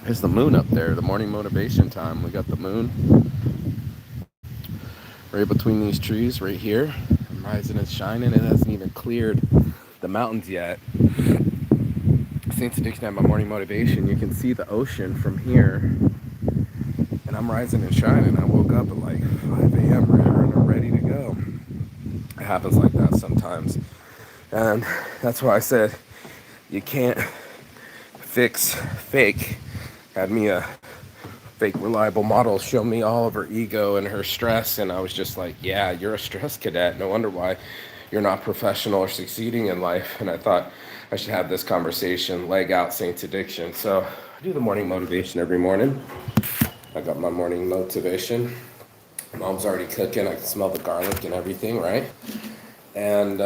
There's the moon up there, the morning motivation time. We got the moon right between these trees right here. I'm rising and shining. It hasn't even cleared the mountains yet. Saints Addiction at my morning motivation. You can see the ocean from here. And I'm rising and shining. I woke up at like 5 a.m. and I'm ready to go. It happens like that sometimes. And that's why I said you can't fix fake. Had me a fake reliable model show me all of her ego and her stress, and I was just like, yeah, you're a stress cadet. No wonder why you're not professional or succeeding in life. And I thought I should have this conversation, leg out Saints Addiction. So I do the morning motivation every morning. I got my morning motivation. Mom's already cooking. I can smell the garlic and everything, right? And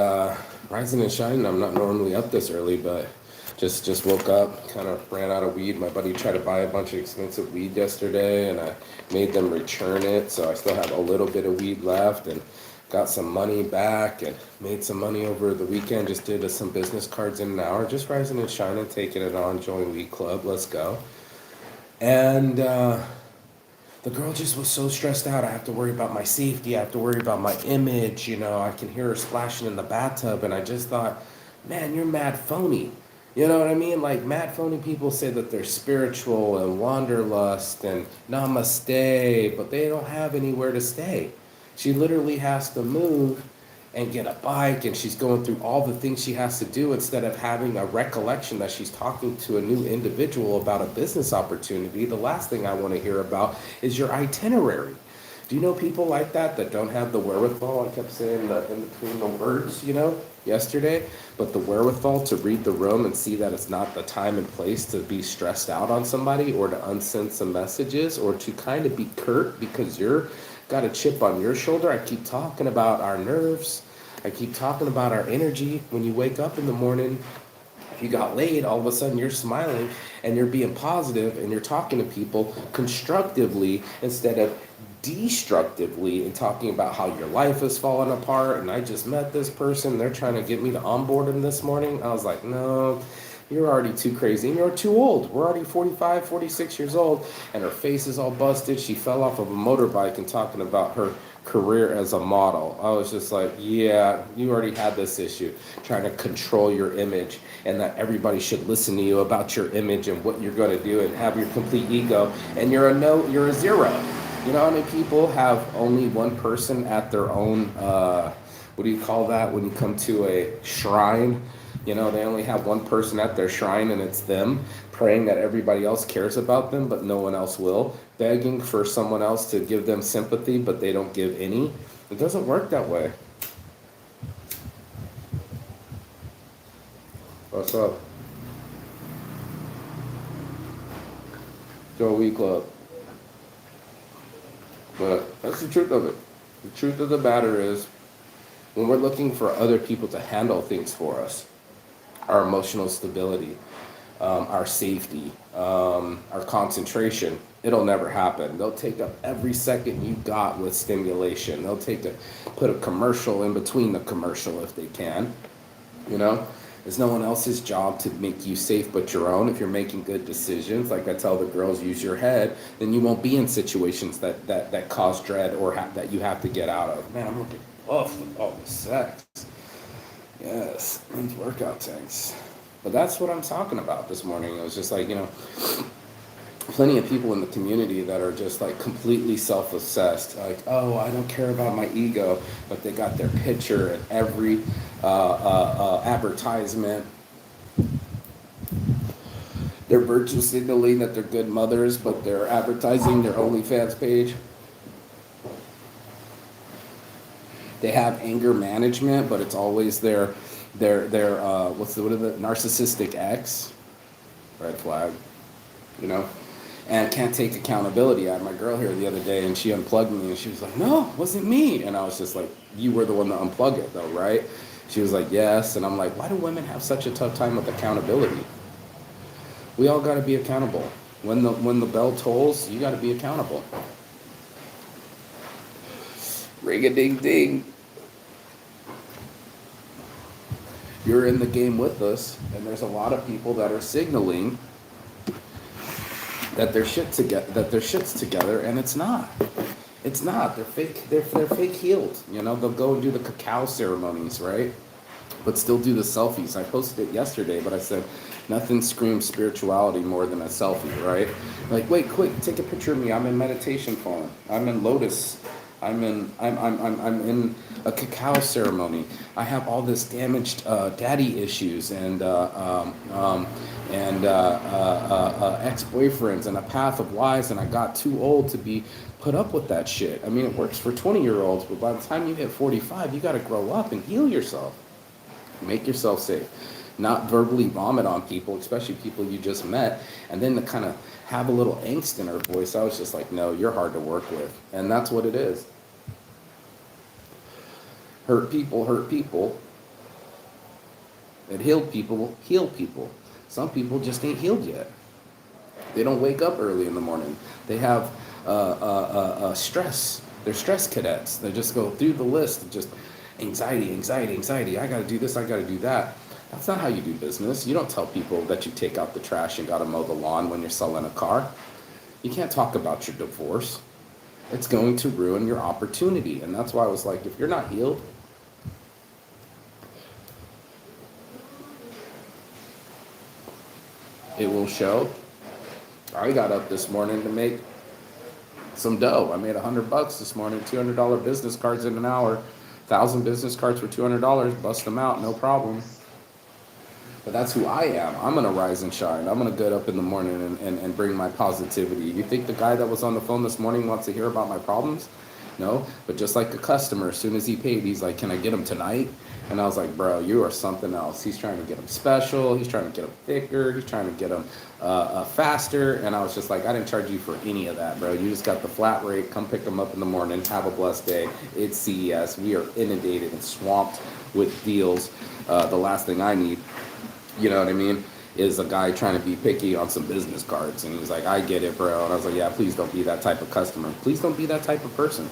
rising and shining. I'm not normally up this early, but just woke up, kind of ran out of weed. My buddy tried to buy a bunch of expensive weed yesterday, and I made them return it. So I still have a little bit of weed left, and got some money back, and made some money over the weekend. Just did some business cards in an hour. Just rising and shining, taking it on. Join Weed Club. Let's go. And the girl just was so stressed out. I have to worry about my safety. I have to worry about my image. You know, I can hear her splashing in the bathtub. And I just thought, man, you're mad phony. You know what I mean? Like, mad phony people say that they're spiritual and wanderlust and namaste, but they don't have anywhere to stay. She literally has to move and get a bike, and she's going through all the things she has to do instead of having a recollection that she's talking to a new individual about a business opportunity. The last thing I want to hear about is your itinerary. Do you know people like that that don't have the wherewithal? I kept saying that in between the words, yesterday, but the wherewithal to read the room and see that it's not the time and place to be stressed out on somebody or to unsend some messages or to kind of be curt because you're got a chip on your shoulder. I keep talking about our nerves. I keep talking about our energy. When you wake up in the morning, if you got laid, all of a sudden you're smiling and you're being positive and you're talking to people constructively instead of destructively and talking about how your life is falling apart. And I just met this person. They're trying to get me to onboard them this morning. I was like, no, you're already too crazy and you're too old. We're already 45, 46 years old, and her face is all busted. She fell off of a motorbike and talking about her career as a model. I was just like, yeah, you already had this issue, trying to control your image and that everybody should listen to you about your image and what you're going to do and have your complete ego. And you're a zero. You know how many people have only one person at their own, what do you call that when you come to a shrine? You know, they only have one person at their shrine and it's them, praying that everybody else cares about them, but no one else will, begging for someone else to give them sympathy, but they don't give any. It doesn't work that way. What's up? Joe Week Club. But that's the truth of it. The truth of the matter is, when we're looking for other people to handle things for us, our emotional stability, our safety, our concentration, it'll never happen. They'll take up every second you got with stimulation. Put a commercial in between the commercial if they can. You know, it's no one else's job to make you safe but your own. If you're making good decisions, like I tell the girls, use your head, then you won't be in situations that cause dread or that you have to get out of. Man, I'm looking off with all the sex. Yes, men's workout tanks. But that's what I'm talking about this morning. It was just like, plenty of people in the community that are just like completely self-obsessed. Like, oh, I don't care about my ego, but they got their picture in every advertisement. They're virtue signaling that they're good mothers, but they're advertising their OnlyFans page. They have anger management, but it's always their what is it, narcissistic ex. Red flag, you know, and can't take accountability. I had my girl here the other day, and she unplugged me, and she was like, "No, it wasn't me," and I was just like, "You were the one to unplug it, though, right?" She was like, "Yes," and I'm like, "Why do women have such a tough time with accountability? We all got to be accountable. When the bell tolls, you got to be accountable." Ring a ding ding. You're in the game with us, and there's a lot of people that are signaling that their shit's together, and it's not. It's not. They're fake. They're fake healed. You know, they'll go and do the cacao ceremonies, right? But still do the selfies. I posted it yesterday, but I said nothing screams spirituality more than a selfie, right? Like, wait, quick, take a picture of me. I'm in meditation form. I'm in lotus. I'm in a cacao ceremony. I have all this damaged daddy issues and ex-boyfriends and a path of lies, and I got too old to be put up with that shit. I mean, it works for 20-year-olds, but by the time you hit 45, you got to grow up and heal yourself. Make yourself safe. Not verbally vomit on people, especially people you just met, and then to kind of have a little angst in her voice. I was just like, no, you're hard to work with. And that's what it is. Hurt people hurt people. And healed people heal people. Some people just ain't healed yet. They don't wake up early in the morning. They have stress. They're stress cadets. They just go through the list of just anxiety. I got to do this, I got to do that. That's not how you do business. You don't tell people that you take out the trash and got to mow the lawn when you're selling a car. You can't talk about your divorce. It's going to ruin your opportunity. And that's why I was like, if you're not healed, it will show. I got up this morning to make some dough. I made $100 this morning, $200 business cards in an hour, 1,000 business cards for $200, bust them out, no problem. But that's who I am. I'm going to rise and shine. I'm going to get up in the morning and bring my positivity. You think the guy that was on the phone this morning wants to hear about my problems? No, but just like a customer, as soon as he paid, he's like, can I get him tonight? And I was like, bro, you are something else. He's trying to get him special. He's trying to get him thicker. He's trying to get him faster. And I was just like, I didn't charge you for any of that, bro. You just got the flat rate. Come pick them up in the morning. Have a blessed day. It's CES. We are inundated and swamped with deals. The last thing I need, you know what I mean, is a guy trying to be picky on some business cards. And he's like, I get it, bro. And I was like, yeah, please don't be that type of customer. Please don't be that type of person.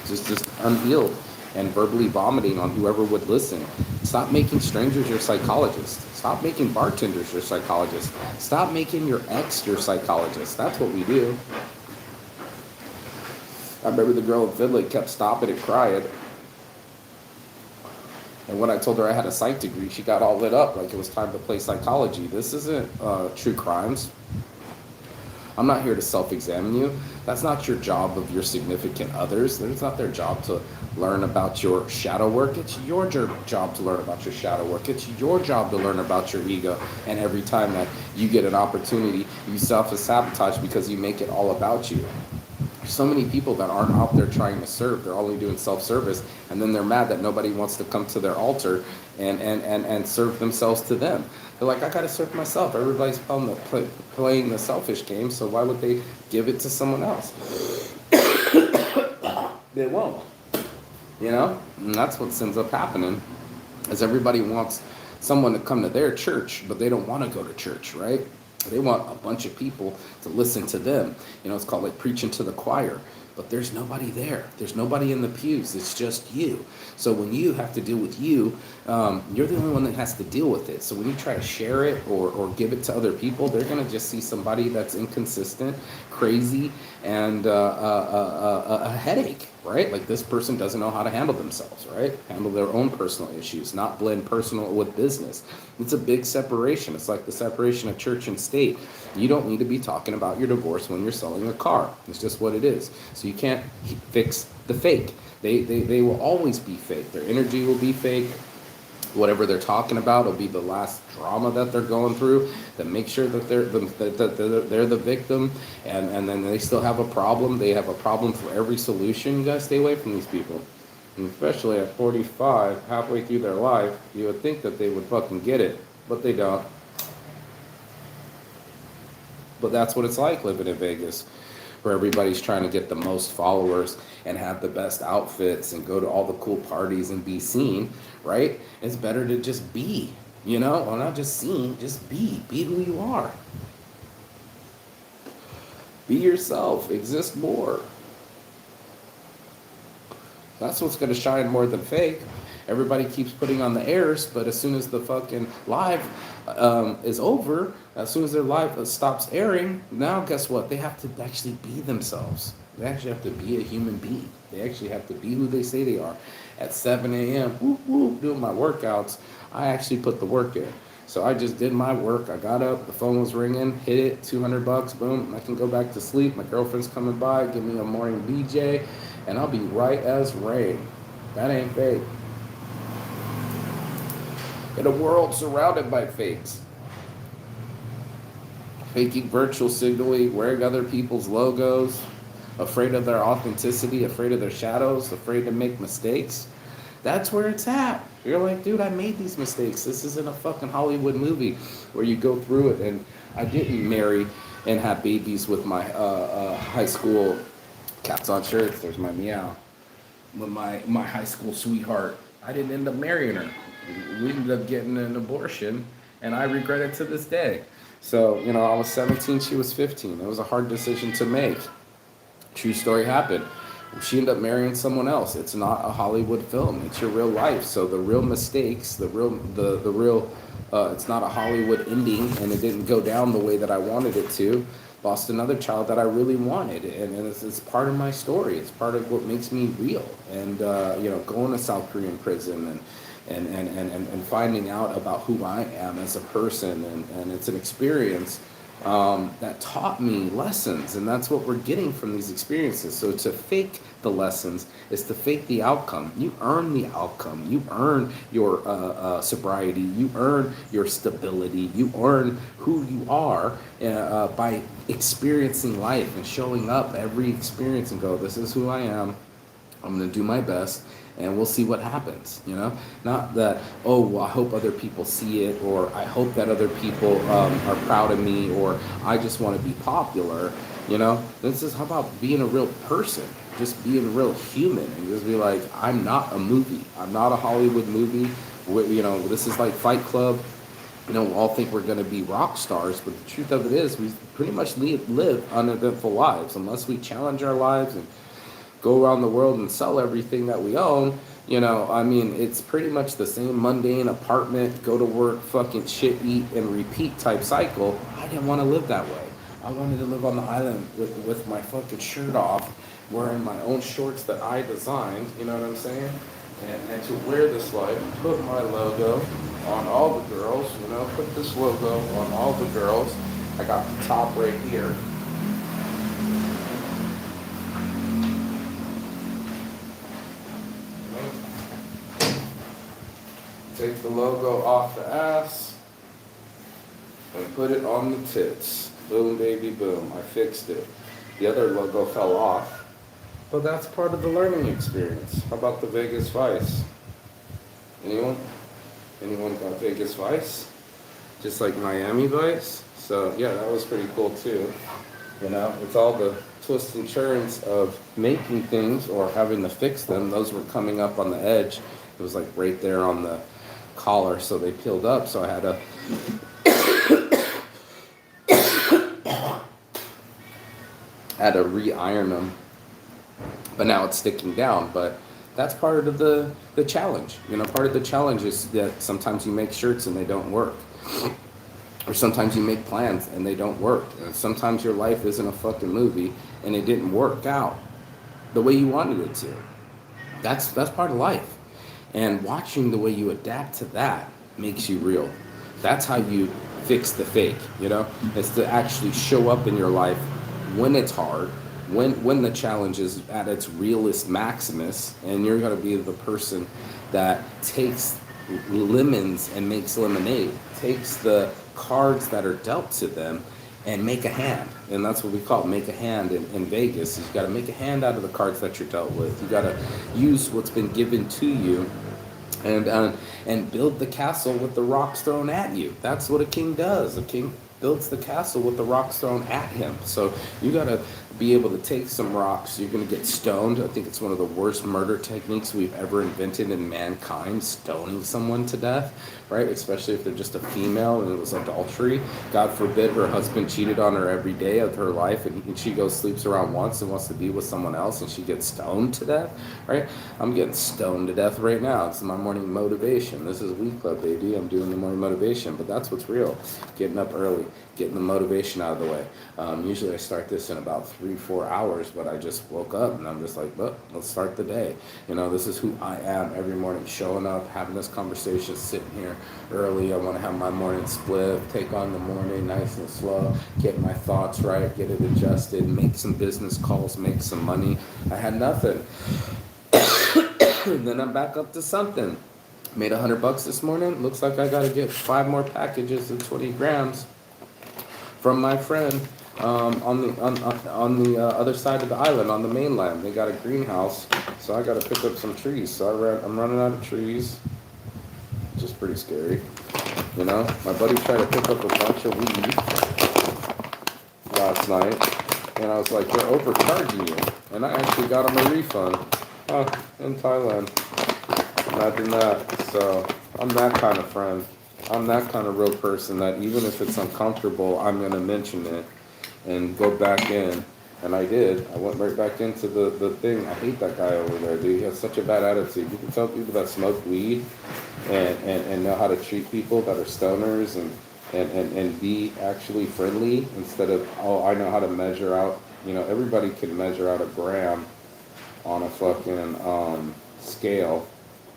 Just unhealed and verbally vomiting on whoever would listen. Stop making strangers your psychologist. Stop making bartenders your psychologist. Stop making your ex your psychologist. That's what we do. I remember the girl in Finley kept stopping and crying. And when I told her I had a psych degree, she got all lit up like it was time to play psychology. This isn't true crimes. I'm not here to self-examine you. That's not your job of your significant others. It's not their job to learn about your shadow work. It's your job to learn about your shadow work. It's your job to learn about your ego. And every time that you get an opportunity, you self-sabotage because you make it all about you. There's so many people that aren't out there trying to serve. They're only doing self-service. And then they're mad that nobody wants to come to their altar and serve themselves to them. They're like, I got to serve myself. Everybody's playing the selfish game, so why would they give it to someone else? They won't. You know? And that's what ends up happening, is everybody wants someone to come to their church, but they don't want to go to church, right? They want a bunch of people to listen to them. You know, it's called like preaching to the choir. But there's nobody there. There's nobody in the pews. It's just you. So when you have to deal with you, you're the only one that has to deal with it. So when you try to share it or give it to other people, they're going to just see somebody that's inconsistent, crazy, and a headache, right? Like this person doesn't know how to handle themselves, right? Handle their own personal issues, not blend personal with business. It's a big separation. It's like the separation of church and state. You don't need to be talking about your divorce when you're selling a car. It's just what it is. So you can't fix the fake. They will always be fake. Their energy will be fake. Whatever they're talking about will be the last drama that they're going through. That make sure that they're the victim, and then they still have a problem. They have a problem for every solution. You gotta stay away from these people. And especially at 45, halfway through their life, you would think that they would fucking get it, but they don't. But that's what it's like living in Vegas, where everybody's trying to get the most followers and have the best outfits and go to all the cool parties and be seen, right? It's better to just be, you know? Well, not just seen, just be. Be who you are. Be yourself. Exist more. That's what's going to shine more than fake. Everybody keeps putting on the airs, but as soon as the fucking live is over, as soon as their live stops airing, now guess what? They have to actually be themselves. They actually have to be a human being. They actually have to be who they say they are. At 7 a.m., whoop, whoop, doing my workouts, I actually put the work in. So I just did my work. I got up, the phone was ringing, hit it, $200, boom. I can go back to sleep. My girlfriend's coming by, give me a morning BJ, and I'll be right as rain. That ain't fake. In a world surrounded by fakes. Faking virtual signaling, wearing other people's logos, afraid of their authenticity, afraid of their shadows, afraid to make mistakes. That's where it's at. You're like, dude, I made these mistakes. This isn't a fucking Hollywood movie where you go through it. And I didn't marry and have babies with my high school cats on shirts. There's my meow. With my high school sweetheart. I didn't end up marrying her. We ended up getting an abortion, and I regret it to this day. So, you know, I was 17, she was 15. It was a hard decision to make. True story happened. She ended up marrying someone else. It's not a Hollywood film. It's your real life. So the real mistakes, the real, it's not a Hollywood ending, and it didn't go down the way that I wanted it to. Lost another child that I really wanted, and it's part of my story. It's part of what makes me real. And you know, going to South Korean prison and finding out about who I am as a person, and it's an experience that taught me lessons, and that's what we're getting from these experiences. So to fake the lessons is to fake the outcome. You earn the outcome. You earn your sobriety. You earn your stability. You earn who you are by experiencing life and showing up every experience and go, this is who I am. I'm going to do my best, and we'll see what happens, you know? Not that, oh, well, I hope other people see it, or I hope that other people are proud of me, or I just want to be popular, you know? This is, how about being a real person? Just being a real human, and just be like, I'm not a movie. I'm not a Hollywood movie. You know, this is like Fight Club. You know, we all think we're going to be rock stars, but the truth of it is we pretty much live uneventful lives unless we challenge our lives and go around the world and sell everything that we own. You know, I mean, it's pretty much the same mundane apartment, go to work, fucking shit, eat, and repeat type cycle. I didn't want to live that way. I wanted to live on the island with my fucking shirt off, wearing my own shorts that I designed, you know what I'm saying? And to wear this life, put my logo on all the girls, you know, put this logo on all the girls. I got the top right here. Take the logo off the ass and put it on the tits. Boom, baby, boom. I fixed it. The other logo fell off, but that's part of the learning experience. How about the Vegas Vice? Anyone? Anyone got Vegas Vice? Just like Miami Vice? So yeah, that was pretty cool too. You know, it's all the twists and turns of making things or having to fix them. Those were coming up on the edge. It was like right there on the collar, so they peeled up, so I had to re-iron them, but now it's sticking down. But that's part of the challenge, you know. Part of the challenge is that sometimes you make shirts and they don't work, or sometimes you make plans and they don't work, and sometimes your life isn't a fucking movie and it didn't work out the way you wanted it to. That's part of life. And watching the way you adapt to that makes you real. That's how you fix the fake, you know? It's to actually show up in your life when it's hard, when the challenge is at its realest maximus, and you're going to be the person that takes lemons and makes lemonade, takes the cards that are dealt to them and make a hand. And that's what we call it, make a hand in Vegas. You've got to make a hand out of the cards that you're dealt with. You've got to use what's been given to you and build the castle with the rocks thrown at you. That's what a king does. A king builds the castle with the rocks thrown at him. So you gotta be able to take some rocks. You're gonna get stoned. I think it's one of the worst murder techniques we've ever invented in mankind, stoning someone to death, right? Especially if they're just a female and it was adultery. God forbid her husband cheated on her every day of her life, and she goes sleeps around once and wants to be with someone else, and she gets stoned to death, right? I'm getting stoned to death right now. It's my morning motivation. This is Week Club, baby. I'm doing the morning motivation, but that's what's real. Getting up early, getting the motivation out of the way. Usually I start this in about 3-4 hours, but I just woke up and I'm just like, well, let's start the day. You know, this is who I am every morning, showing up, having this conversation, sitting here early. I want to have my morning split, take on the morning nice and slow, get my thoughts right, get it adjusted, make some business calls, make some money. I had nothing. Then I'm back up to something. Made $100 this morning. Looks like I gotta get 5 more packages of 20 grams from my friend on the other side of the island, on the mainland. They got a greenhouse, so I gotta pick up some trees. So I'm running out of trees, which is pretty scary. You know, my buddy tried to pick up a bunch of weed last night, and I was like, they're overcharging you. And I actually got him a refund. Oh, in Thailand. Imagine that. So I'm that kind of friend. I'm that kind of real person that even if it's uncomfortable, I'm going to mention it and go back in. And I did. I went right back into the thing. I hate that guy over there, dude. He has such a bad attitude. You can tell people that smoke weed and know how to treat people that are stoners and be actually friendly instead of, oh, I know how to measure out. You know, everybody can measure out a gram on a fucking scale.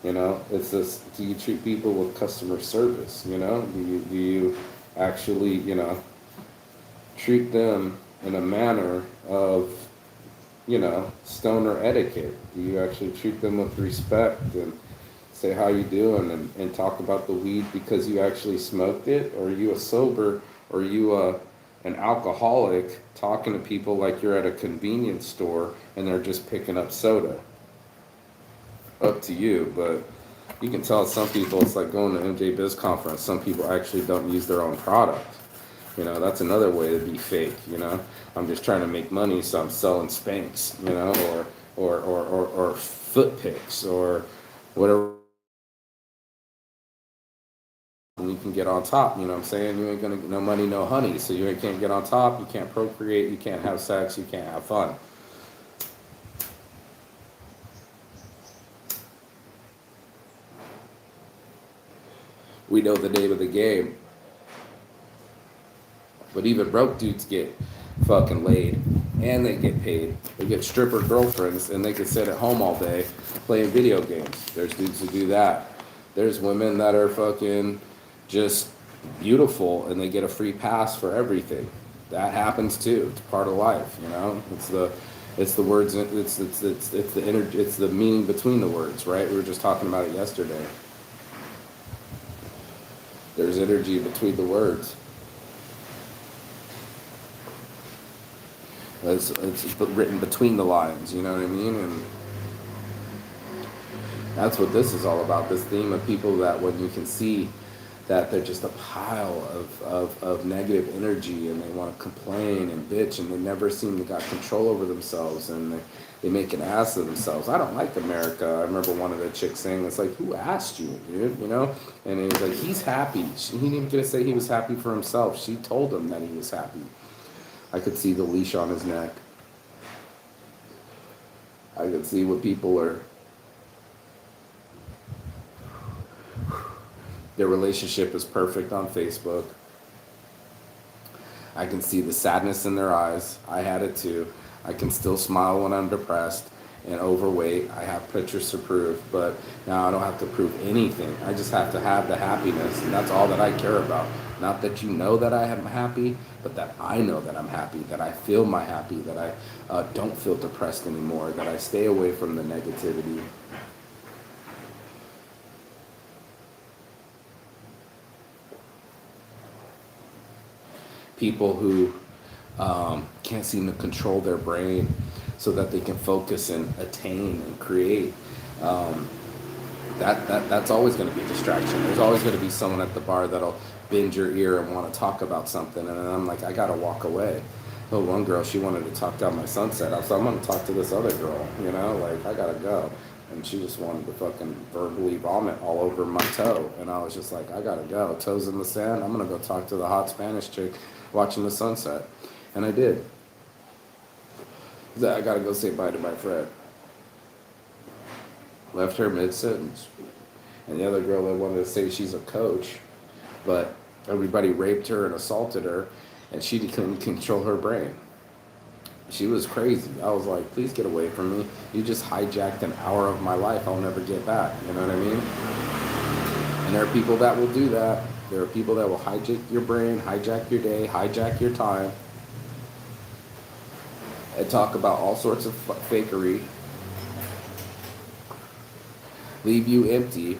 You know, it's this, do you treat people with customer service? You know, do you actually, you know, treat them in a manner of, you know, stoner etiquette? Do you actually treat them with respect and say how you doing and talk about the weed because you actually smoked it? Or are you a sober, or are you an alcoholic talking to people like you're at a convenience store and they're just picking up soda? Up to you, but you can tell some people it's like going to MJ Biz conference. Some people actually don't use their own product. You know, that's another way to be fake. You know, I'm just trying to make money, so I'm selling Spanx. You know, or foot picks or whatever. And you can get on top. You know what I'm saying? You ain't gonna no money, no honey. So you can't get on top. You can't procreate. You can't have sex. You can't have fun. We know the name of the game. But even broke dudes get fucking laid and they get paid. They get stripper girlfriends and they can sit at home all day playing video games. There's dudes who do that. There's women that are fucking just beautiful and they get a free pass for everything. That happens too. It's part of life, you know? It's the words, it's the energy, it's the meaning between the words, right? We were just talking about it yesterday. There's energy between the words. It's written between the lines, you know what I mean? And that's what this is all about, this theme of people that when you can see that they're just a pile of negative energy and they want to complain and bitch and they never seem to got control over themselves and they make an ass of themselves. I don't like America. I remember one of the chicks saying, it's like, who asked you, dude? You know? And he was like, he's happy. He didn't even get to say he was happy for himself. She told him that he was happy. I could see the leash on his neck. I could see what people are, their relationship is perfect on Facebook. I can see the sadness in their eyes. I had it too. I can still smile when I'm depressed and overweight. I have pictures to prove, but now I don't have to prove anything. I just have to have the happiness, and that's all that I care about. Not that you know that I am happy, but that I know that I'm happy, that I feel my happy, that I don't feel depressed anymore, that I stay away from the negativity. People who can't seem to control their brain so that they can focus and attain and create. That's always going to be a distraction. There's always going to be someone at the bar that'll bend your ear and want to talk about something, and then I'm like, I gotta walk away. Oh, one girl, she wanted to talk down my sunset. I was like, I'm gonna talk to this other girl, you know, like I gotta go. And she just wanted to fucking verbally vomit all over my toe, and I was just like, I gotta go. Toes in the sand. I'm gonna go talk to the hot Spanish chick watching the sunset, and I did. I gotta go say bye to my friend. Left her mid sentence, and the other girl that wanted to say she's a coach, but everybody raped her and assaulted her, and she couldn't control her brain. She was crazy. I was like, please get away from me. You just hijacked an hour of my life I'll never get back. You know what I mean? And there are people that will do that. There are people that will hijack your brain, hijack your day, hijack your time, and talk about all sorts of fakery, leave you empty,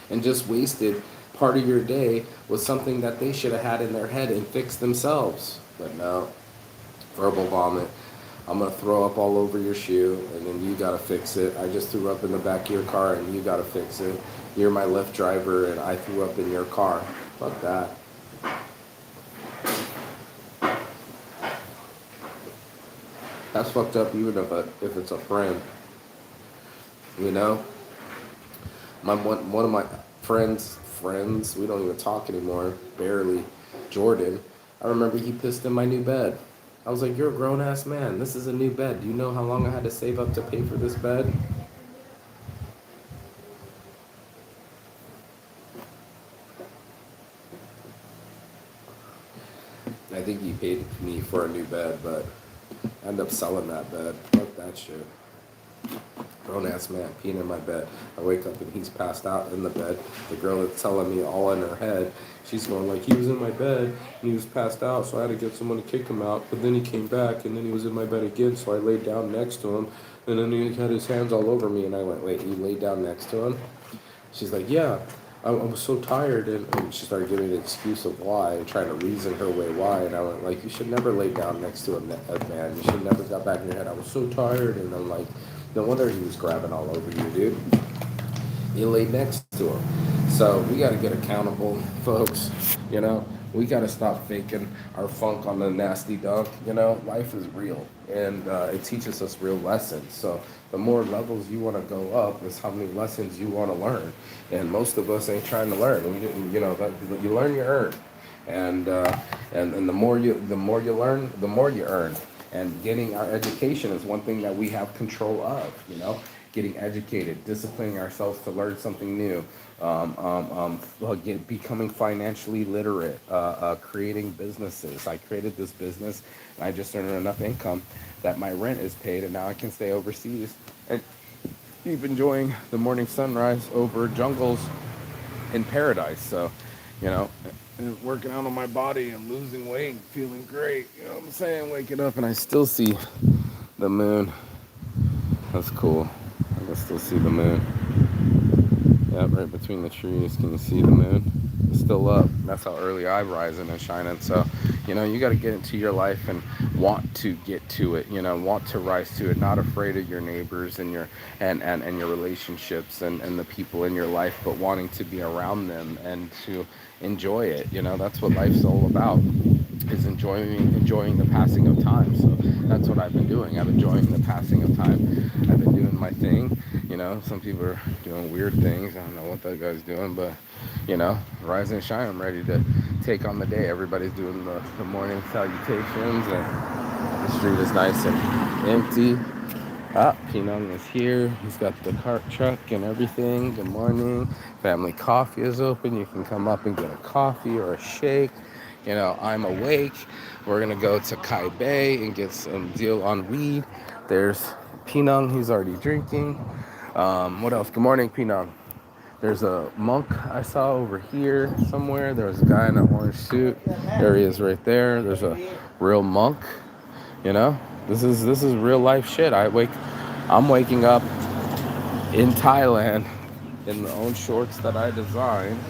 and just wasted part of your day with something that they should have had in their head and fixed themselves. But no, verbal vomit. I'm gonna throw up all over your shoe, and then you gotta fix it. I just threw up in the back of your car, and you gotta fix it. You're my Lyft driver, and I threw up in your car. Fuck that. That's fucked up, even if it's a friend. You know, one of my friends, we don't even talk anymore, barely. Jordan, I remember he pissed in my new bed. I was like, you're a grown ass man. This is a new bed. Do you know how long I had to save up to pay for this bed? I think he paid me for a new bed, but I ended up selling that bed. Fuck that shit. Grown ass man peeing in my bed. I wake up and he's passed out in the bed. The girl that's telling me all in her head, she's going like, he was in my bed and he was passed out, so I had to get someone to kick him out. But then he came back and then he was in my bed again, so I laid down next to him, and then he had his hands all over me, and I went, wait, you laid down next to him? She's like, yeah. I was so tired, and she started giving an excuse of why and trying to reason her way why. And I went like, you should never lay down next to a man. You should never got back in your head. I was so tired, and I'm like, no wonder he was grabbing all over you, dude. You laid next to him. So we got to get accountable, folks. You know, we got to stop faking our funk on the nasty dunk. You know, life is real, and it teaches us real lessons. So the more levels you want to go up is how many lessons you want to learn. And most of us ain't trying to learn. We didn't, you know, you learn, you earn. And the more you learn, the more you earn. And getting our education is one thing that we have control of, you know, getting educated, disciplining ourselves to learn something new, becoming financially literate, creating businesses. I created this business, and I just earned enough income that my rent is paid, and now I can stay overseas and keep enjoying the morning sunrise over jungles in paradise. So, you know, working out on my body and losing weight, feeling great. You know what I'm saying? Waking up and I still see the moon. That's cool. I can still see the moon. Yep, right between the trees. Can you see the moon? It's still up. That's how early I'm rising and shining. So, you know, you got to get into your life and want to get to it. You know, want to rise to it. Not afraid of your neighbors and your your relationships and the people in your life, but wanting to be around them and to enjoy it. You know, that's what life's all about. Is enjoying the passing of time. So that's what I've been doing. I'm enjoying the passing of time. I've been doing my thing. You know, some people are doing weird things. I don't know what that guy's doing, but you know, rise and shine. I'm ready to take on the day. Everybody's doing the morning salutations, and the street is nice and empty. Ah, Pinong is here. He's got the cart truck and everything. Good morning. Family coffee is open. You can come up and get a coffee or a shake. You know, I'm awake. We're going to go to Kai Bay and get some deal on weed. There's Pinong, who's already drinking. What else? Good morning, Pinong. There's a monk I saw over here somewhere. There was a guy in an orange suit. There he is right there. There's a real monk. You know, this is real life shit. I'm waking up in Thailand in the own shorts that I designed.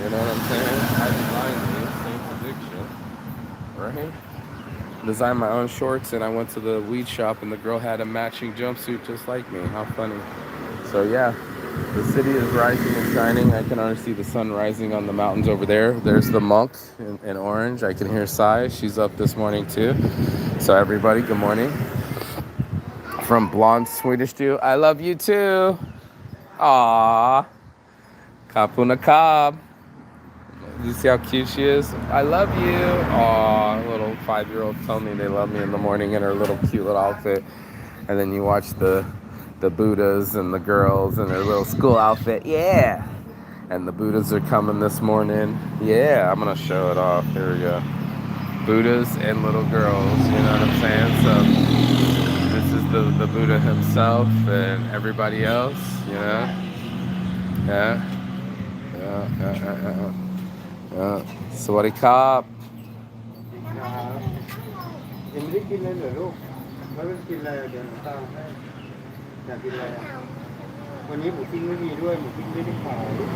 You know what I'm saying? I designed these, same prediction, right? Designed my own shorts, and I went to the weed shop, and the girl had a matching jumpsuit just like me. How funny. So yeah, The city is rising and shining. I can already see the sun rising on the mountains over there. There's the monk in orange. I can hear Sai. She's up this morning too. So everybody, good morning. From Blonde Swedish Jew. I love you too. Aww. Kapuna Kab. You see how cute she is? I love you. Aww. Little 5-year-old tell me they love me in the morning in her little cute little outfit. And then you watch the Buddhas and the girls in their little school outfit. Yeah. And the Buddhas are coming this morning. Yeah, I'm going to show it off. Here we go. Buddhas and little girls. You know what I'm saying? So this is the Buddha himself and everybody else. You know? Yeah. Yeah. Sawadee Kap. ยังไม่ได้กินเลยเหรอลูกไม่ได้กินอะไรเดี๋ยวหนูตามให้อยากกินอะไรวันนี้หมูปิ้งไม่มีด้วยหมูปิ้งไม่ได้ขายไม่เลย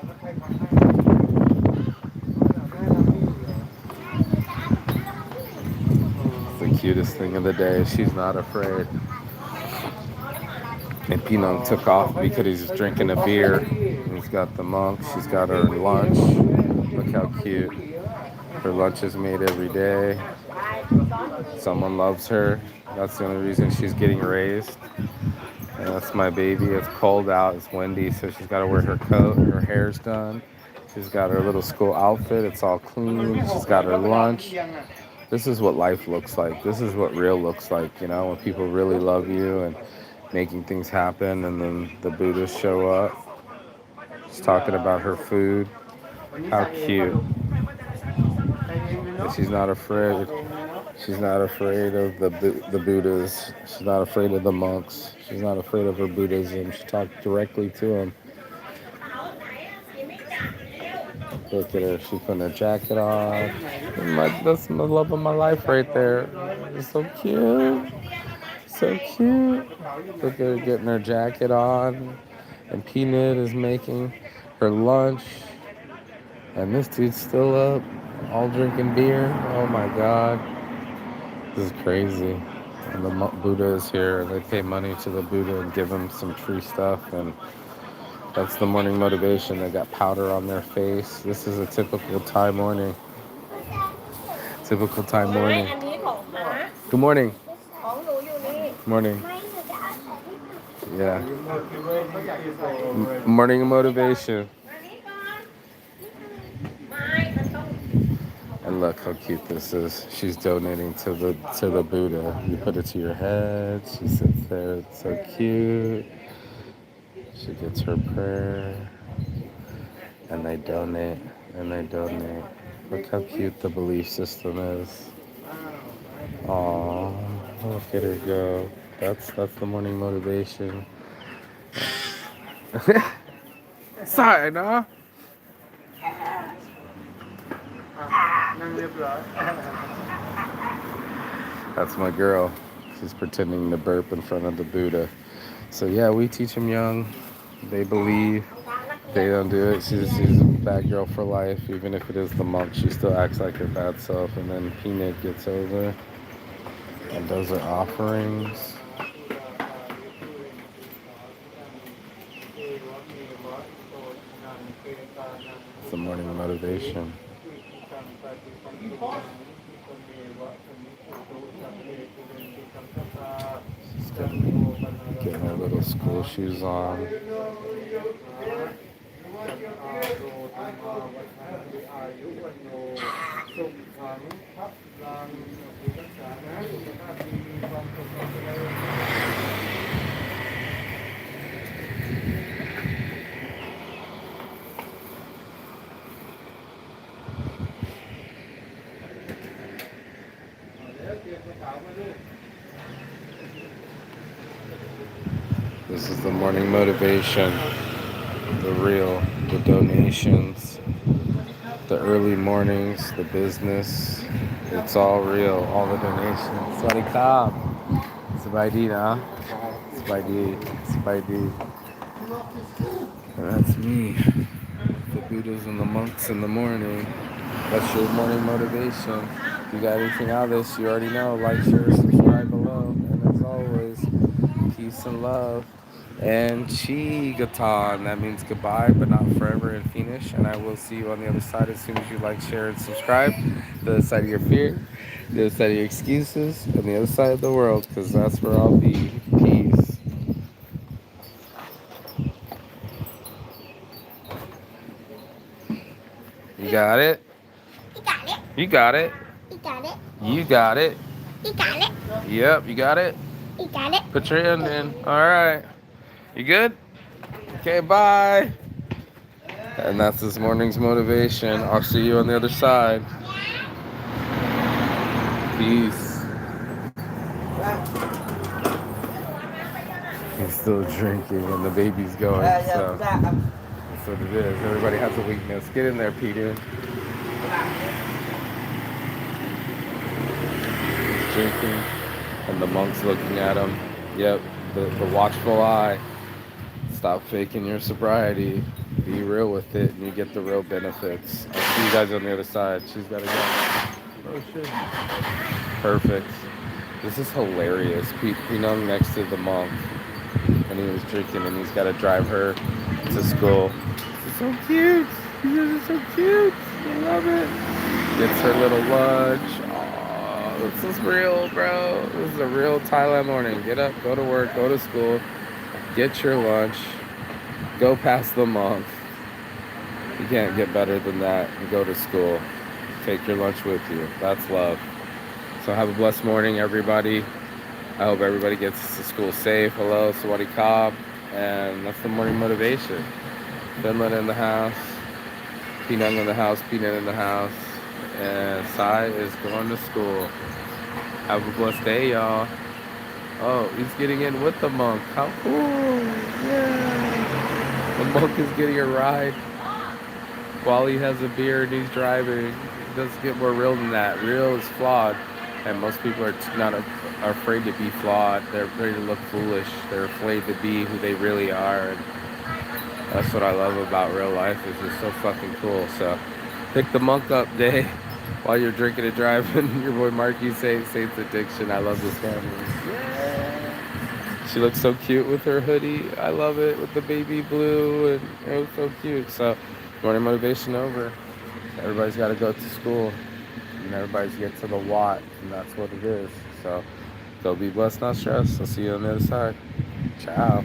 แล้วใครทำให้อยากได้ทำให้อยู่เหรอ It's the cutest thing of the day. She's not afraid. And Pinong took off because he's drinking a beer. He's got the monk. She's got her lunch. Look how cute. Her lunch is made every day. Someone loves her. That's the only reason she's getting raised. And that's my baby. It's cold out. It's windy, so she's got to wear her coat. Her hair's done. She's got her little school outfit. It's all clean. She's got her lunch. This is what life looks like. This is what real looks like, you know, when people really love you and making things happen, and then the Buddhists show up. She's talking about her food. How cute. And she's not afraid. She's not afraid of the Buddhas. She's not afraid of the monks. She's not afraid of her Buddhism. She talked directly to them. Look at her. She's putting her jacket on. That's the love of my life right there. It's so cute. So cute. Look at her getting her jacket on. And Peanut is making her lunch. And this dude's still up, all drinking beer. Oh my God. This is crazy. And the Buddha is here. They pay money to the Buddha and give him some free stuff. And that's the morning motivation. They got powder on their face. This is a typical Thai morning. Typical Thai morning. Good morning. Morning. Yeah. Morning motivation. And look how cute this is. She's donating to the Buddha. You put it to your head. She sits there. It's so cute. She gets her prayer. And they donate. Look how cute the belief system is. Aww, look at her go. That's the morning motivation. Sorry, no? That's my girl. She's pretending to burp in front of the Buddha. So yeah, we teach them young. They believe. They don't do it. She's a bad girl for life. Even if it is the monk, she still acts like her bad self. And then Peanut gets over and does her offerings. It's the morning motivation. She's getting her little school shoes on. This is the morning motivation, the real, the donations, the early mornings, the business. It's all real, all the donations. Sawadee Kap. Sabaydi, nah? Sabaydi. And that's me. The Buddhas and the monks in the morning. That's your morning motivation. you got anything out of this, you already know. Like, share, subscribe below. And as always, peace and love. And Chigatan. That means goodbye, but not forever in Finnish. And I will see you on the other side as soon as you like, share, and subscribe. The other side of your fear, the other side of your excuses, and the other side of the world, because that's where I'll be. Peace. You got it? You got it. You got it. You got it. You got it. Yep, you got it. You got it. Put your hand in. All right. You good? Okay, bye. And that's this morning's motivation. I'll see you on the other side. Peace. He's still drinking and the baby's going, so that's what it is. Everybody has a weakness. Get in there, Peter. He's drinking and the monk's looking at him. Yep, the watchful eye. Stop faking your sobriety. Be real with it and you get the real benefits. I'll see you guys on the other side. She's gotta go. Oh shit. Perfect. This is hilarious. Pinong next to the monk. And he was drinking and he's gotta drive her to school. This is so cute. You guys are so cute. I love it. Gets her little lunch. Oh, this is real, bro. This is a real Thailand morning. Get up, go to work, go to school, get your lunch, go past the monk. You can't get better than that. And go to school. Take your lunch with you. That's love. So have a blessed morning, everybody. I hope everybody gets to school safe. Hello, Sawadi Cobb. And that's the morning motivation. Finland in the house. Pinang in the house. Peanut in the house. And Sai is going to school. Have a blessed day, y'all. Oh, he's getting in with the monk. How cool. Yeah. The monk is getting a ride while he has a beer and he's driving. It doesn't get more real than that. Real is flawed. And most people are are afraid to be flawed. They're afraid to look foolish. They're afraid to be who they really are. And that's what I love about real life. It's just so fucking cool. So pick the monk up day while you're drinking and driving. Your boy Marky Saints Addiction. I love this family. Yeah. She looks so cute with her hoodie. I love it with the baby blue. And it was so cute. So morning motivation over. Everybody's got to go to school. And everybody's get to the Watt, and that's what it is. So go be blessed, not stressed. I'll see you on the other side. Ciao.